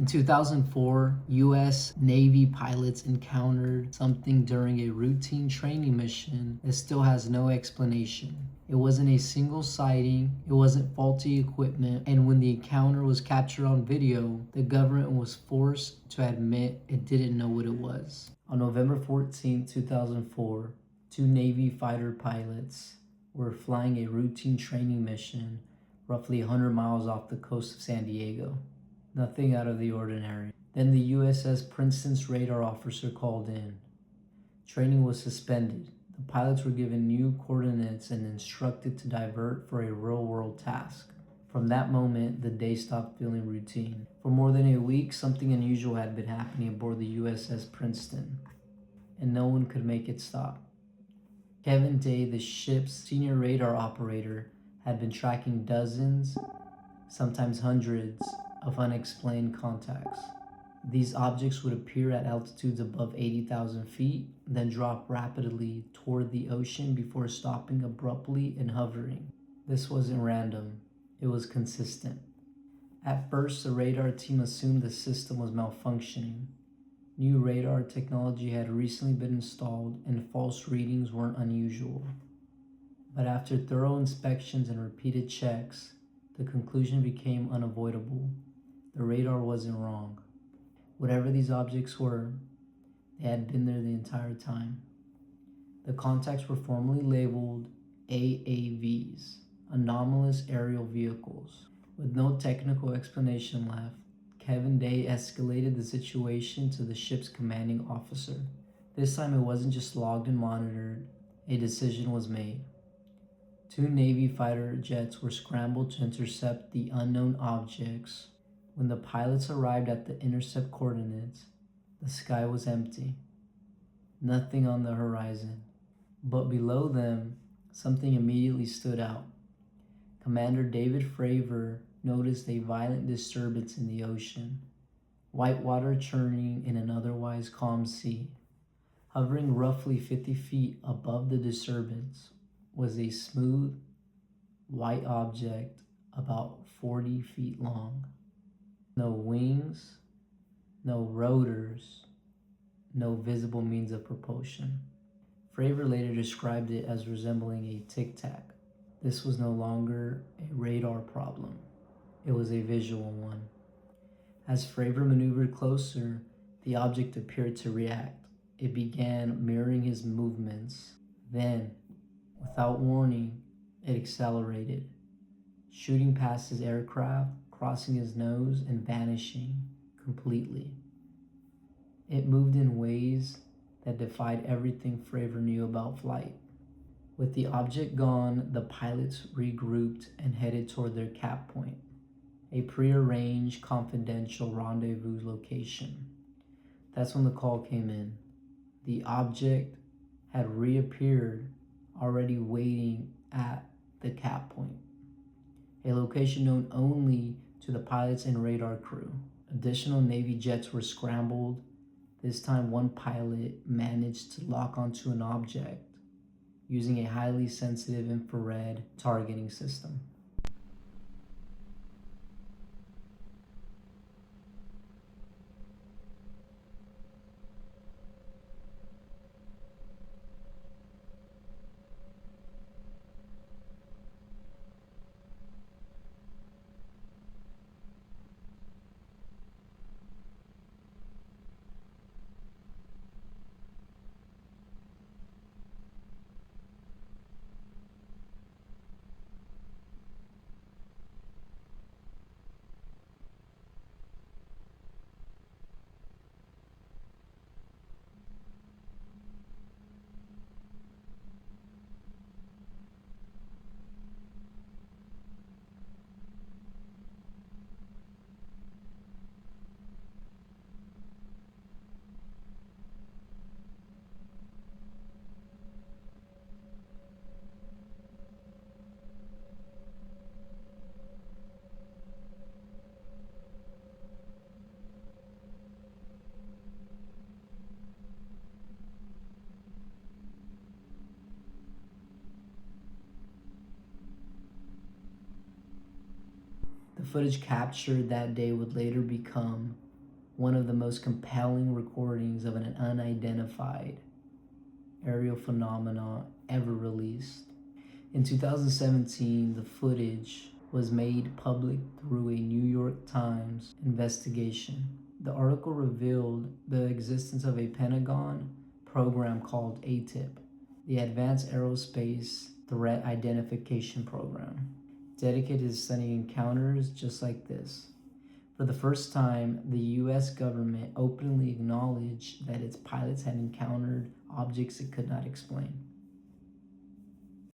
2004, U.S. Navy pilots encountered something during a routine training mission that still has no explanation. It wasn't a single sighting, it wasn't faulty equipment, and when the encounter was captured on video, the government was forced to admit it didn't know what it was. On November 14, 2004, two Navy fighter pilots were flying a routine training mission roughly 100 miles off the coast of San Diego. Nothing out of the ordinary. Then the USS Princeton's radar officer called in. Training was suspended. The pilots were given new coordinates and instructed to divert for a real-world task. From that moment, the day stopped feeling routine. For more than a week, something unusual had been happening aboard the USS Princeton, and no one could make it stop. Kevin Day, the ship's senior radar operator, had been tracking dozens, sometimes hundreds, of unexplained contacts. These objects would appear at altitudes above 80,000 feet, then drop rapidly toward the ocean before stopping abruptly and hovering. This wasn't random, it was consistent. At first, the radar team assumed the system was malfunctioning. New radar technology had recently been installed and false readings weren't unusual. But after thorough inspections and repeated checks, the conclusion became unavoidable. The radar wasn't wrong. Whatever these objects were, they had been there the entire time. The contacts were formally labeled AAVs, Anomalous Aerial Vehicles. With no technical explanation left, Kevin Day escalated the situation to the ship's commanding officer. This time it wasn't just logged and monitored, a decision was made. Two Navy fighter jets were scrambled to intercept the unknown objects. When the pilots arrived at the intercept coordinates, the sky was empty. Nothing on the horizon. But below them, something immediately stood out. Commander David Fravor noticed a violent disturbance in the ocean, white water churning in an otherwise calm sea. Hovering roughly 50 feet above the disturbance was a smooth, white object about 40 feet long. No wings, no rotors, no visible means of propulsion. Fravor later described it as resembling a tic-tac. This was no longer a radar problem. It was a visual one. As Fravor maneuvered closer, the object appeared to react. It began mirroring his movements. Then, without warning, it accelerated, shooting past his aircraft, crossing his nose, and vanishing completely. It moved in ways that defied everything Fravor knew about flight. With the object gone, the pilots regrouped and headed toward their cap point, a prearranged confidential rendezvous location. That's when the call came in. The object had reappeared, already waiting at the cap point, a location known only to the pilots and radar crew. Additional Navy jets were scrambled. This time, one pilot managed to lock onto an object using a highly sensitive infrared targeting system. The footage captured that day would later become one of the most compelling recordings of an unidentified aerial phenomena ever released. In 2017, the footage was made public through a New York Times investigation. The article revealed the existence of a Pentagon program called ATIP, the Advanced Aerospace Threat Identification Program, dedicated to studying encounters just like this. For the first time, the US government openly acknowledged that its pilots had encountered objects it could not explain.